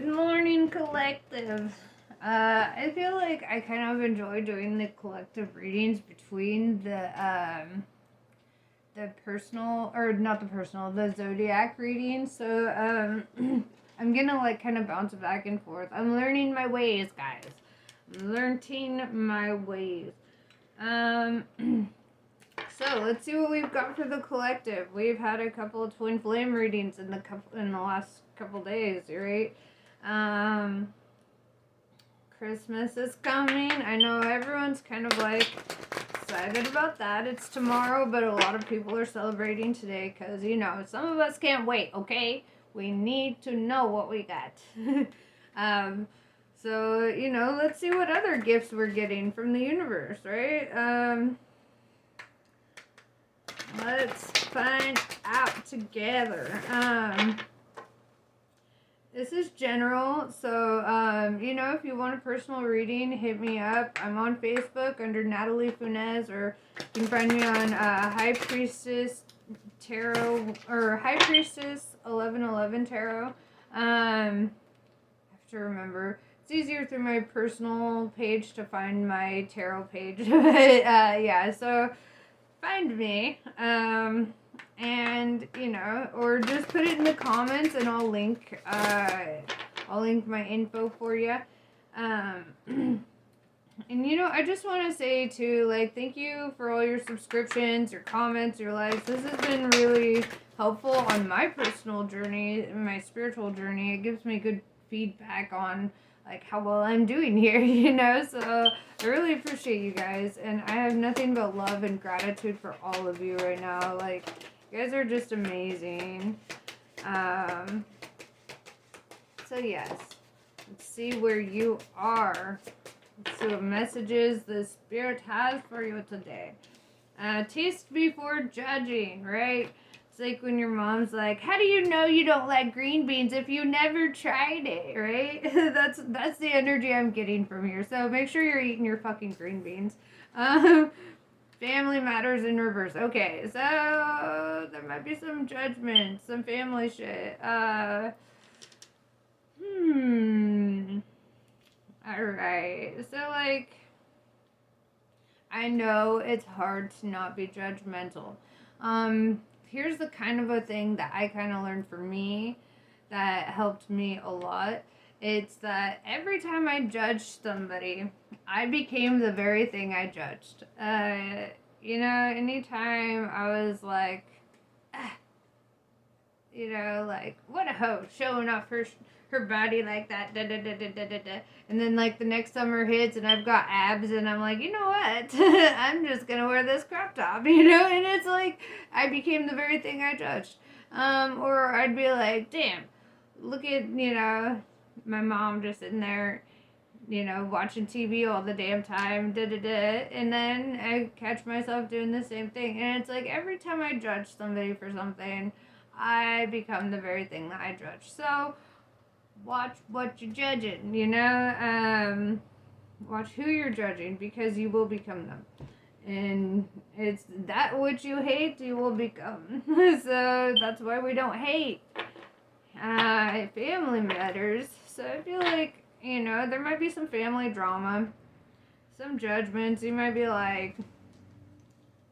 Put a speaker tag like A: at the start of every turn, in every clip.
A: Good morning, collective. I feel like I kind of enjoy doing the collective readings between the personal, or not the personal, the zodiac readings. So I'm gonna like kind of bounce back and forth. I'm learning my ways, guys. I'm learning my ways. Um, so let's see what we've got for the collective. We've had a couple of twin flame readings in the last couple days, right? Christmas is coming. I know everyone's kind of like excited about that. It's tomorrow, but a lot of people are celebrating today because, some of us can't wait, okay? We need to know what we got. So, let's see what other gifts we're getting from the universe, right? Let's find out together. This is general, so, if you want a personal reading, hit me up. I'm on Facebook under Natalie Funes, or you can find me on High Priestess Tarot, or High Priestess 1111 Tarot. I have to remember. It's easier through my personal page to find my tarot page. Yeah, so find me. And or just put it in the comments and I'll link my info for you. And I just want to say too, like, thank you for all your subscriptions, your comments, your likes. This has been really helpful on my personal journey, my spiritual journey. It gives me good feedback on like how well I'm doing here, so I really appreciate you guys, and I have nothing but love and gratitude for all of you right now. Like, you guys are just amazing. So yes, let's see where you are. Let's see what messages the Spirit has for you today. Taste before judging, right? It's like when your mom's like, how do you know you don't like green beans if you never tried it, right? That's the energy I'm getting from here. So make sure you're eating your fucking green beans. Family matters in reverse. Okay, so there might be some judgment, some family shit. Alright, so like, I know it's hard to not be judgmental. Here's the kind of a thing that I kind of learned for me that helped me a lot. It's that every time I judged somebody, I became the very thing I judged. Anytime I was like, like, what a hoe, showing off her body like that, da da da da da da da. And then like the next summer hits and I've got abs and I'm like, you know what? I'm just gonna wear this crop top, and it's like I became the very thing I judged. Or I'd be like, damn, look at, my mom just sitting there, watching TV all the damn time, da da da. And then I catch myself doing the same thing. And it's like every time I judge somebody for something, I become the very thing that I judge. So watch what you're judging, watch who you're judging, because you will become them. And it's that which you hate, you will become. So that's why we don't hate. Family matters. So I feel like, there might be some family drama, some judgments. You might be like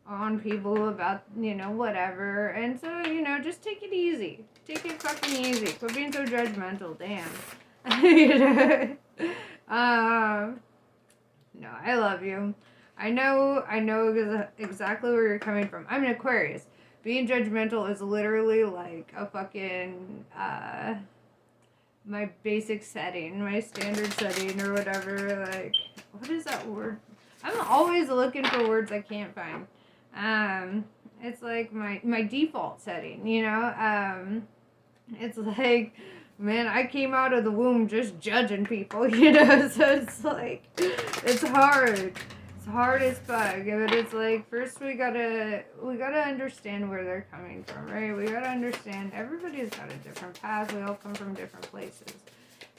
A: on people about, whatever. And so, just take it easy. Take it fucking easy. Quit being so judgmental. Damn. No, I love you. I know exactly where you're coming from. I'm an Aquarius. Being judgmental is literally like a fucking, my basic setting, my standard setting or whatever. Like, what is that word? I'm always looking for words I can't find. It's like my default setting, it's like, man, I came out of the womb just judging people, so it's like, it's hard. It's hard as fuck, but it's like, first we gotta understand where they're coming from, right? We gotta understand everybody's got a different path. We all come from different places.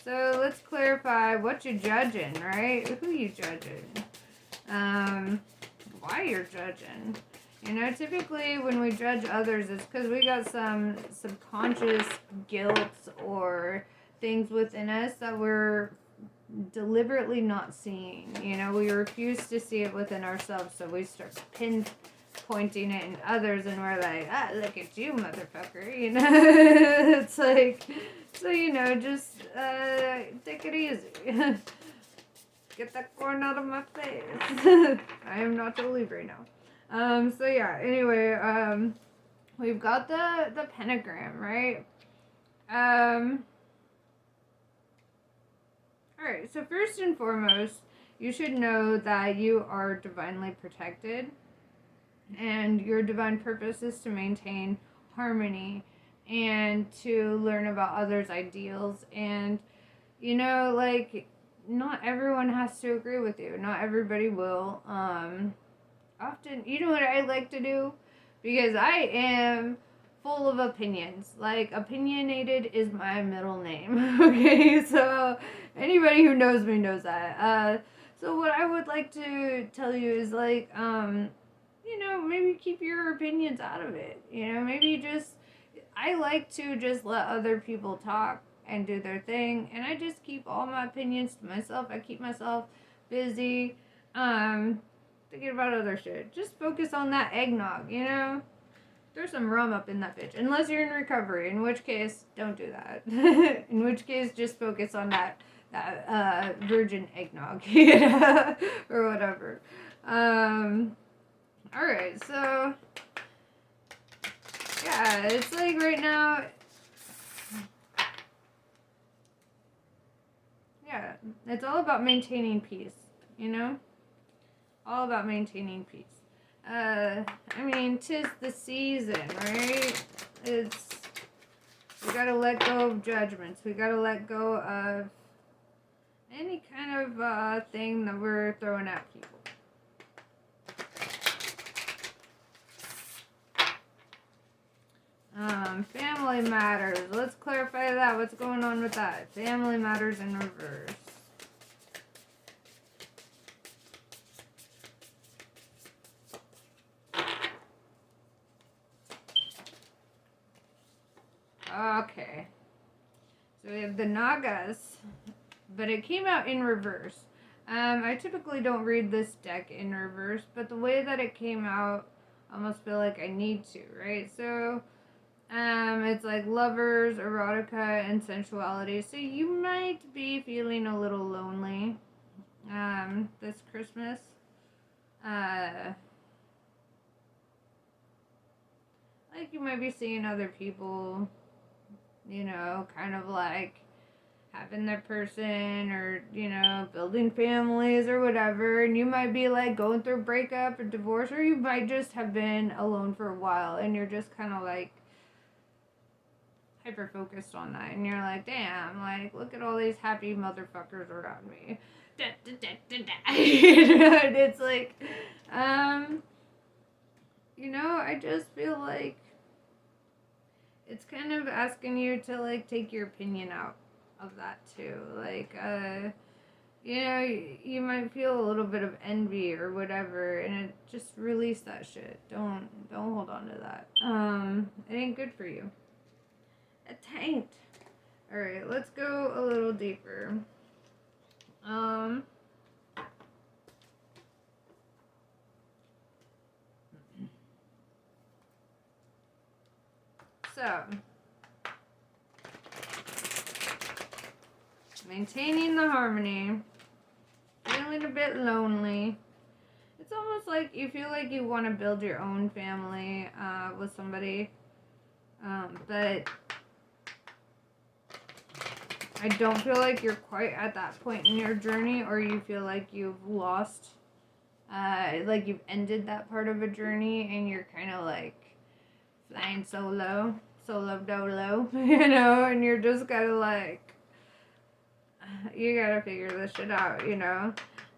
A: So let's clarify what you're judging, right? Who you judging? Why you're judging. Typically when we judge others, it's because we got some subconscious guilt or things within us that we're deliberately not seeing. You know, we refuse to see it within ourselves, so we start pinpointing it in others, and we're like, look at you, motherfucker. You know, it's like, so, you know, just take it easy. Get that corn out of my face. I am not to leave right now. So yeah, anyway, we've got the pentagram, right? Alright, so first and foremost, you should know that you are divinely protected, and your divine purpose is to maintain harmony and to learn about others' ideals. And, you know, like, not everyone has to agree with you. Not everybody will. Often, you know what I like to do? Because I am full of opinions. Like, opinionated is my middle name. Okay, so anybody who knows me knows that. So what I would like to tell you is, like, you know, maybe keep your opinions out of it. You know, maybe just, I like to just let other people talk and do their thing, and I just keep all my opinions to myself. I keep myself busy, thinking about other shit. Just focus on that eggnog, you know? There's some rum up in that bitch. Unless you're in recovery, in which case, don't do that. In which case, just focus on that virgin eggnog, you know? Or whatever. Alright, so, yeah, it's like right now, yeah, it's all about maintaining peace, you know? All about maintaining peace. I mean, 'tis the season, right? We gotta let go of judgments. We gotta let go of any kind of thing that we're throwing at people. Family matters. Let's clarify that. What's going on with that? Family matters in reverse. Okay. So we have the Nagas, but it came out in reverse. I typically don't read this deck in reverse, but the way that it came out, I almost feel like I need to, right? So, it's like lovers, erotica, and sensuality. So you might be feeling a little lonely, this Christmas. Like you might be seeing other people, you know, kind of like having their person, or, you know, building families or whatever, and you might be like going through a breakup or divorce, or you might just have been alone for a while and you're just kind of like hyper focused on that, and you're like, damn, like, look at all these happy motherfuckers around me. You know, and it's like, you know, I just feel like it's kind of asking you to, like, take your opinion out of that too. Like, you know, you might feel a little bit of envy or whatever, and it just release that shit. Don't hold on to that. It ain't good for you. It ain't. Alright, let's go a little deeper. So, maintaining the harmony, feeling a bit lonely. It's almost like you feel like you want to build your own family with somebody, but I don't feel like you're quite at that point in your journey, or you feel like you've lost, like you've ended that part of a journey and you're kind of like flying solo dolo, you know, and you're just kind of like, you gotta figure this shit out, you know.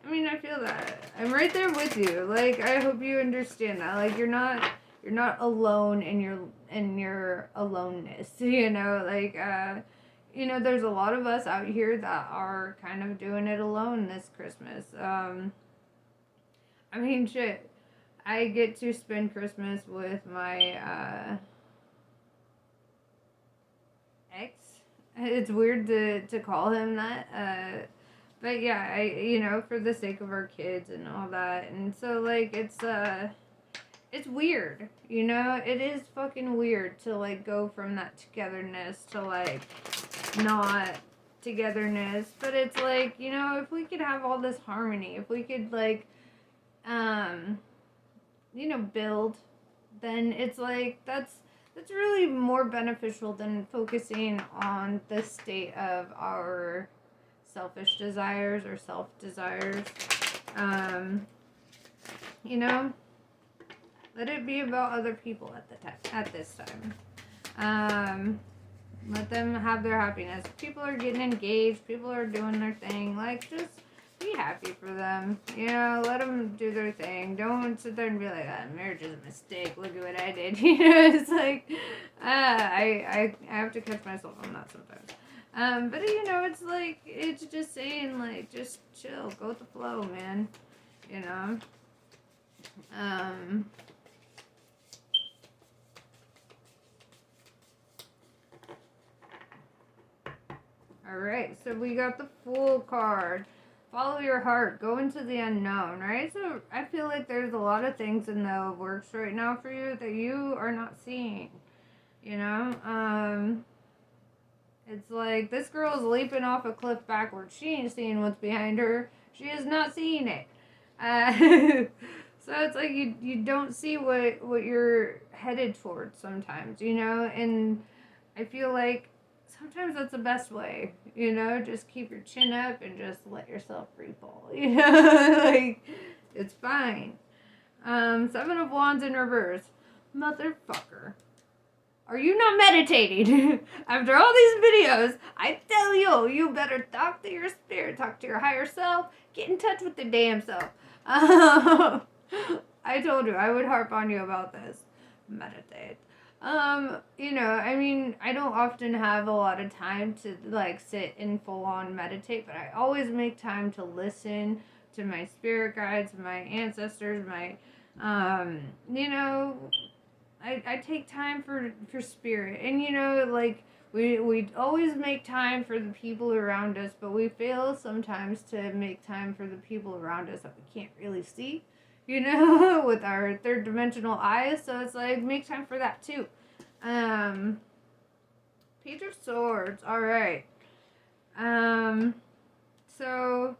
A: I mean, I feel that. I'm right there with you. Like, I hope you understand that. Like, you're not alone in your aloneness, you know. Like, you know, there's a lot of us out here that are kind of doing it alone this Christmas. I mean, shit. I get to spend Christmas with my ex, It's weird to call him that. But yeah, for the sake of our kids and all that. And so, like, it's weird, It is fucking weird to, like, go from that togetherness to, like, not togetherness. But it's like, if we could have all this harmony, if we could, like, build, then it's like that's really more beneficial than focusing on the state of our selfish desires or self desires. Um, you know, let it be about other people at this time. Let them have their happiness. People are getting engaged. People are doing their thing. Like, just be happy for them. Let them do their thing. Don't sit there and be like, marriage is a mistake. Look at what I did. It's like, I have to catch myself on that sometimes. But it's like, it's just saying, like, just chill. Go with the flow, man. Alright, so we got the Fool card. Follow your heart. Go into the unknown, right? So I feel like there's a lot of things in the works right now for you that you are not seeing. It's like this girl is leaping off a cliff backwards. She ain't seeing what's behind her. She is not seeing it. So it's like you don't see what you're headed towards sometimes, and I feel like sometimes that's the best way, just keep your chin up and just let yourself free fall, like, it's fine. Seven of Wands in reverse. Motherfucker. Are you not meditating? After all these videos, I tell you better talk to your spirit, talk to your higher self, get in touch with the damn self. I told you I would harp on you about this. Meditate. I don't often have a lot of time to, like, sit and full on meditate, but I always make time to listen to my spirit guides, my ancestors, my, I take time for spirit. And, like, we always make time for the people around us, but we fail sometimes to make time for the people around us that we can't really see, with our third dimensional eyes. So it's like, make time for that too. Page of Swords. Alright. So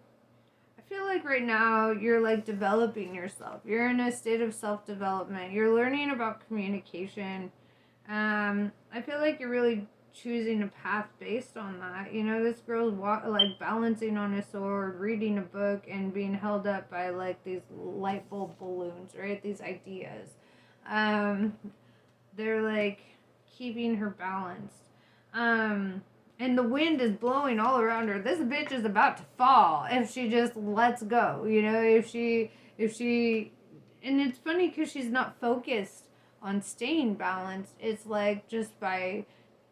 A: I feel like right now you're, like, developing yourself. You're in a state of self-development. You're learning about communication. I feel like you're really choosing a path based on that. This girl's like balancing on a sword, reading a book, and being held up by, like, these light bulb balloons, right? These ideas. They're, like, keeping her balanced. And the wind is blowing all around her. This bitch is about to fall if she just lets go. If she, and it's funny because she's not focused on staying balanced. It's like just by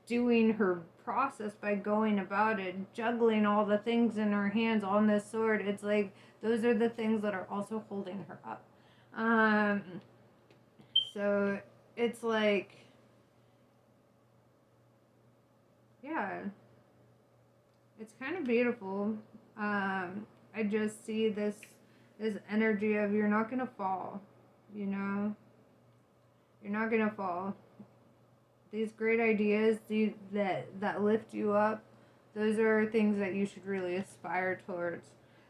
A: doing her process, by going about it, juggling all the things in her hands on this sword. It's like those are the things that are also holding her up. So it's like, yeah, it's kind of beautiful. I just see this energy of you're not gonna fall, you're not gonna fall. These great ideas that lift you up, those are things that you should really aspire towards.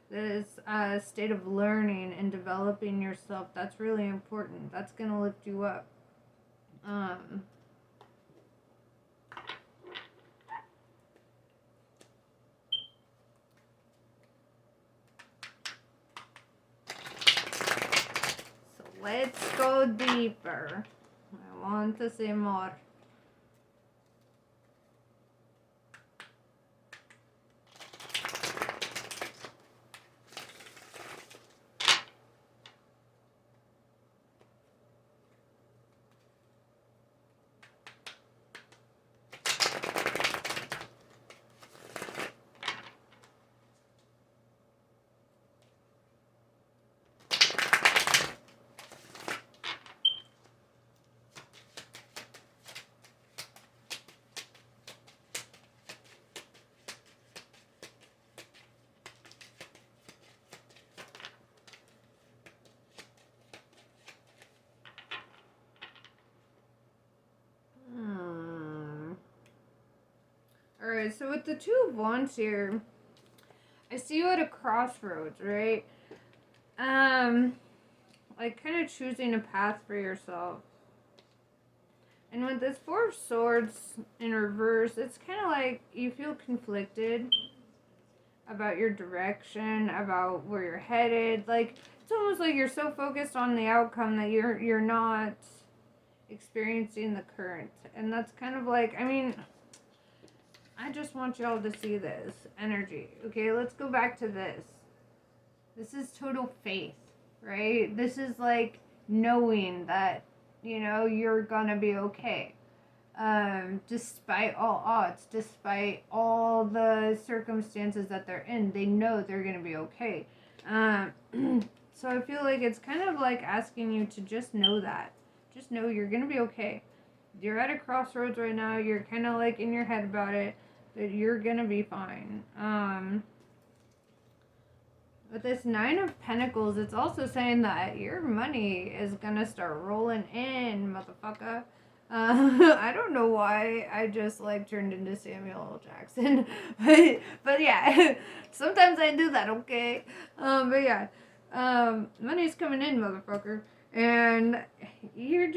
A: This state of learning and developing yourself, that's really important. That's gonna lift you up. So let's go deeper. I want to see more. Alright, so with the Two of Wands here, I see you at a crossroads, right? Like kind of choosing a path for yourself. And with this Four of Swords in reverse, it's kind of like you feel conflicted about your direction, about where you're headed. Like, it's almost like you're so focused on the outcome that you're not experiencing the current. And that's kind of like, I mean, I just want y'all to see this energy. Okay, let's go back to this. This is total faith, right? This is like knowing that, you know, you're gonna be okay. Despite all odds, despite all the circumstances that they're in, they know they're gonna be okay. So I feel like it's kind of like asking you to just know that. Just know you're gonna be okay. You're at a crossroads right now, you're kind of like in your head about it, but you're gonna be fine. With this Nine of Pentacles, it's also saying that your money is gonna start rolling in, motherfucker. I don't know why I just like turned into Samuel L. Jackson, but yeah, sometimes I do that. Okay, but yeah, money's coming in, motherfucker, and you're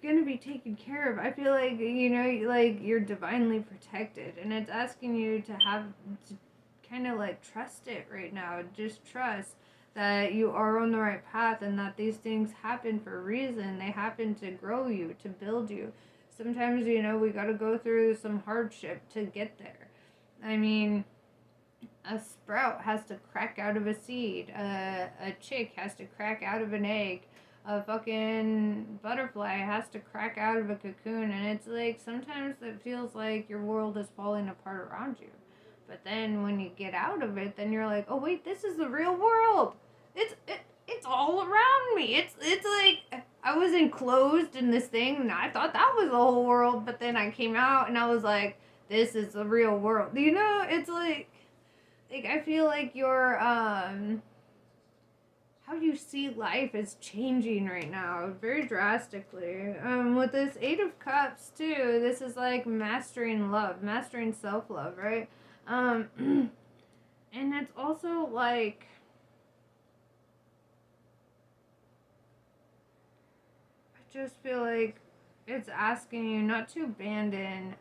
A: gonna be taken care of. I feel like, you know, like you're divinely protected, and it's asking you to have to kind of like trust it right now. Just trust that you are on the right path and that these things happen for a reason. They happen to grow you, to build you. Sometimes, you know, we got to go through some hardship to get there. I mean, a sprout has to crack out of a seed. A chick has to crack out of an egg. A fucking butterfly has to crack out of a cocoon. And it's like, sometimes it feels like your world is falling apart around you. But then when you get out of it, then you're like, oh wait, this is the real world. It's all around me. It's like I was enclosed in this thing and I thought that was the whole world, but then I came out and I was like, this is the real world. You know, it's like I feel like your how you see life is changing right now very drastically. With this Eight of Cups too, this is like mastering love, mastering self-love, right? And it's also like, I just feel like it's asking you not to abandon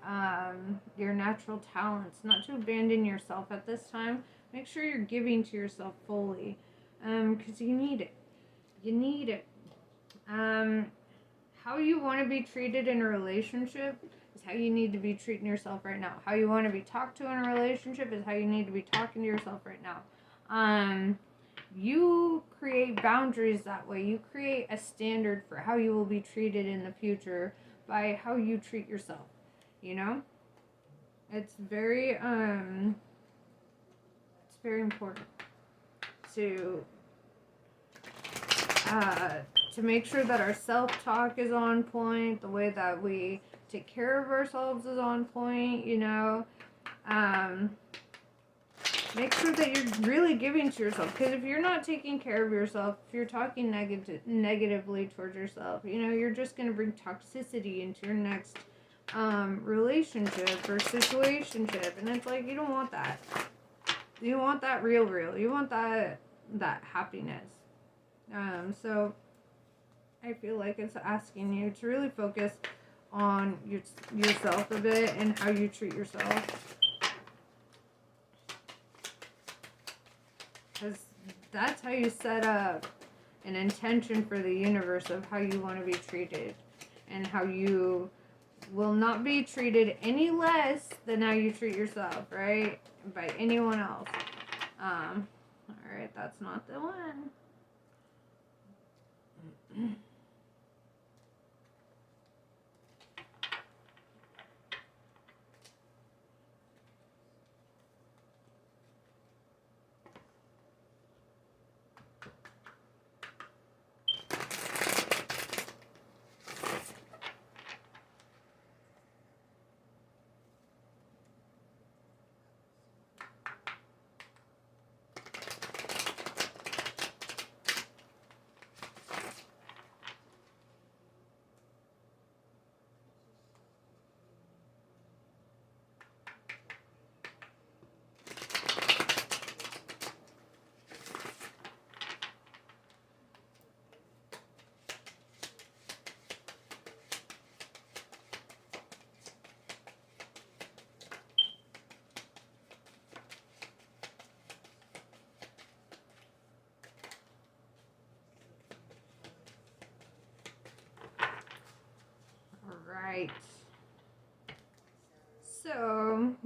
A: your natural talents, not to abandon yourself at this time. Make sure you're giving to yourself fully, because you need it. You need it. How you want to be treated in a relationship is how you need to be treating yourself right now. How you want to be talked to in a relationship is how you need to be talking to yourself right now. You create boundaries that way. You create a standard for how you will be treated in the future by how you treat yourself. You know? It's very important to make sure that our self-talk is on point, the way that we take care of ourselves is on point, you know. Make sure that you're really giving to yourself, because if you're not taking care of yourself, if you're talking negatively towards yourself, you know, you're just going to bring toxicity into your next relationship or situationship, and it's like, you don't want that. You want that real. You want that happiness. So I feel like it's asking you to really focus on yourself a bit and how you treat yourself. Because that's how you set up an intention for the universe of how you want to be treated. And how you will not be treated any less than how you treat yourself, right? By anyone else. Alright, that's not the one.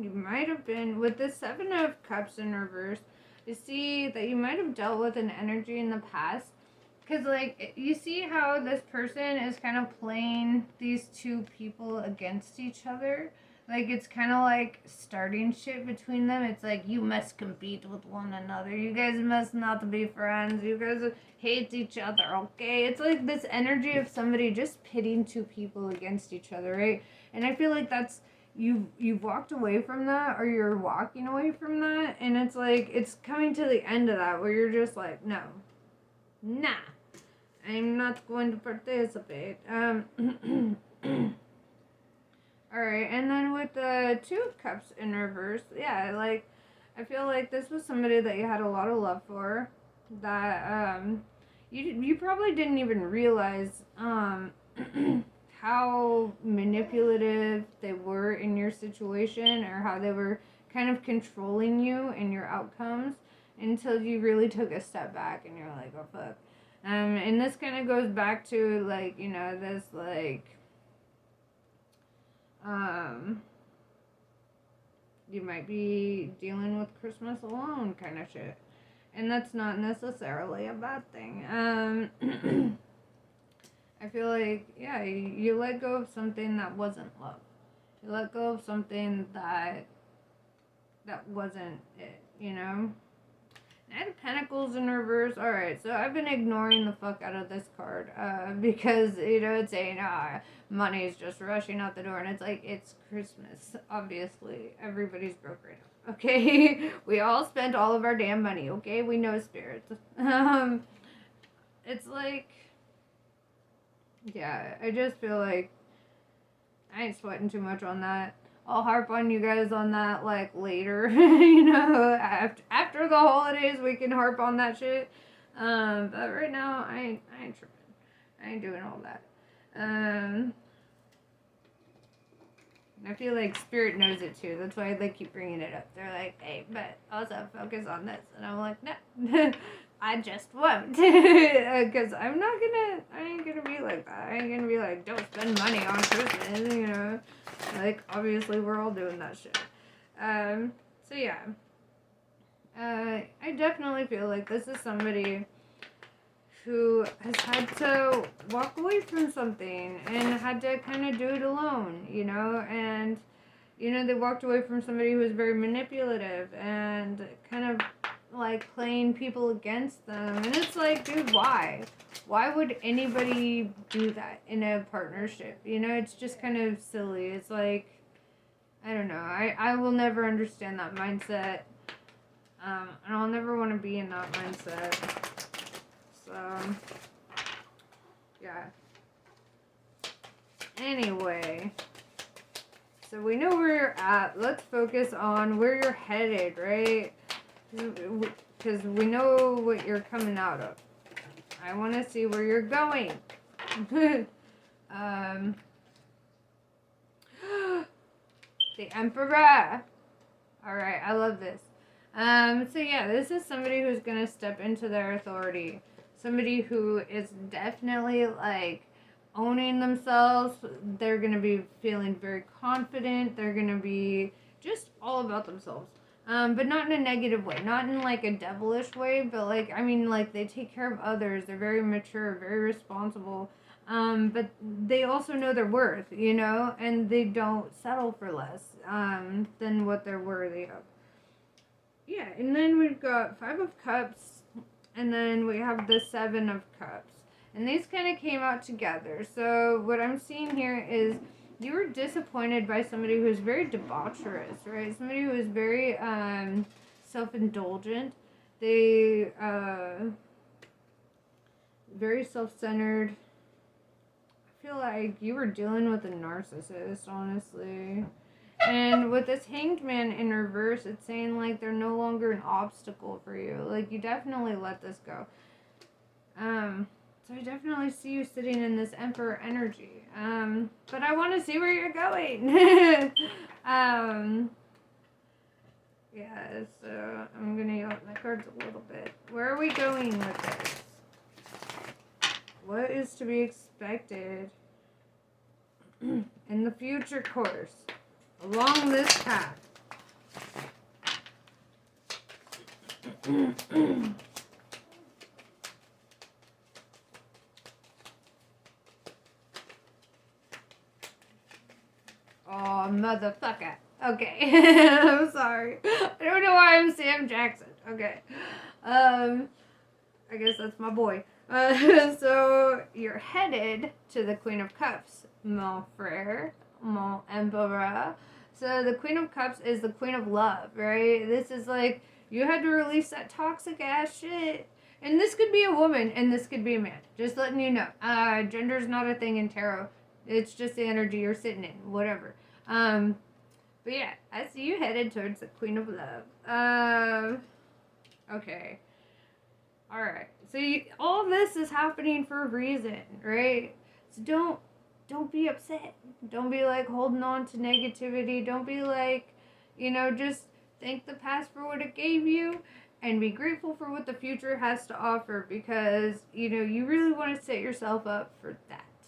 A: you might have been, with the Seven of Cups in reverse, you see that you might have dealt with an energy in the past. Because, like, you see how this person is kind of playing these two people against each other? Like, it's kind of like starting shit between them. It's like, you must compete with one another. You guys must not be friends. You guys hate each other, okay? It's like this energy of somebody just pitting two people against each other, right? And I feel like that's, you've walked away from that, or you're walking away from that, and it's like, it's coming to the end of that, where you're just like, no. Nah. I'm not going to participate. Alright, and then with the Two of Cups in reverse, yeah, like, I feel like this was somebody that you had a lot of love for, that, you probably didn't even realize, how manipulative they were in your situation, or how they were kind of controlling you and your outcomes, until you really took a step back and you're like, oh, fuck. And this kind of goes back to, like, you know, this, like, you might be dealing with Christmas alone kind of shit. And that's not necessarily a bad thing. I feel like, yeah, you let go of something that wasn't love. You let go of something that wasn't it, you know? Knight of Pentacles in reverse. Alright, so I've been ignoring the fuck out of this card. Because, you know, it's saying, money's just rushing out the door. And it's like, it's Christmas. Obviously. Everybody's broke right now. Okay? We all spent all of our damn money. Okay? We know spirits. It's like, yeah, I just feel like I ain't sweating too much on that. I'll harp on you guys on that, like, later. You know, after the holidays, we can harp on that shit. But right now, I ain't tripping. I ain't doing all that. I feel like Spirit knows it too. That's why they keep bringing it up. They're like, hey, but also focus on this. And I'm like, no. I just won't. Because I ain't gonna be like that. I ain't gonna be like, don't spend money on Christmas, you know. Like, obviously, we're all doing that shit. So yeah. I definitely feel like this is somebody who has had to walk away from something and had to kind of do it alone, you know, and, you know, they walked away from somebody who was very manipulative and kind of, like, playing people against them, and it's like, dude, why? Why would anybody do that in a partnership? You know, it's just kind of silly. It's like, I don't know, I will never understand that mindset, and I'll never want to be in that mindset. So, yeah. Anyway, so we know where you're at. Let's focus on where you're headed, right? Because we know what you're coming out of. I want to see where you're going. The Emperor. Alright, I love this. So yeah, this is somebody who's going to step into their authority. Somebody who is definitely, like, owning themselves. They're going to be feeling very confident. They're going to be just all about themselves. But not in a negative way. Not in, like, a devilish way. But, like, I mean, like, they take care of others. They're very mature, very responsible. But they also know their worth, you know? And they don't settle for less than what they're worthy of. Yeah, and then we've got Five of Cups, and then we have the Seven of Cups. And these kind of came out together. So what I'm seeing here is you were disappointed by somebody who's very debaucherous, right? Somebody who is very self-indulgent. They very self-centered. I feel like you were dealing with a narcissist, honestly. And with this Hanged Man in reverse, it's saying, like, they're no longer an obstacle for you. Like, you definitely let this go. So I definitely see you sitting in this Emperor energy. But I want to see where you're going. Yeah, so I'm going to yell at my cards a little bit. Where are we going with this? What is to be expected in the future course along this path? Oh, motherfucker. Okay. I'm sorry. I don't know why I'm Sam Jackson. Okay. I guess that's my boy. So you're headed to the Queen of Cups, mon frère, mon empereur. So the Queen of Cups is the Queen of Love, right? This is like you had to release that toxic ass shit. And this could be a woman and this could be a man. Just letting you know. Gender's not a thing in tarot. It's just the energy you're sitting in. Whatever. But yeah, I see you headed towards the Queen of Love. Okay. Alright. So all this is happening for a reason, right? So don't be upset. Don't be like holding on to negativity. Don't be like, just thank the past for what it gave you and be grateful for what the future has to offer because, you really want to set yourself up for that.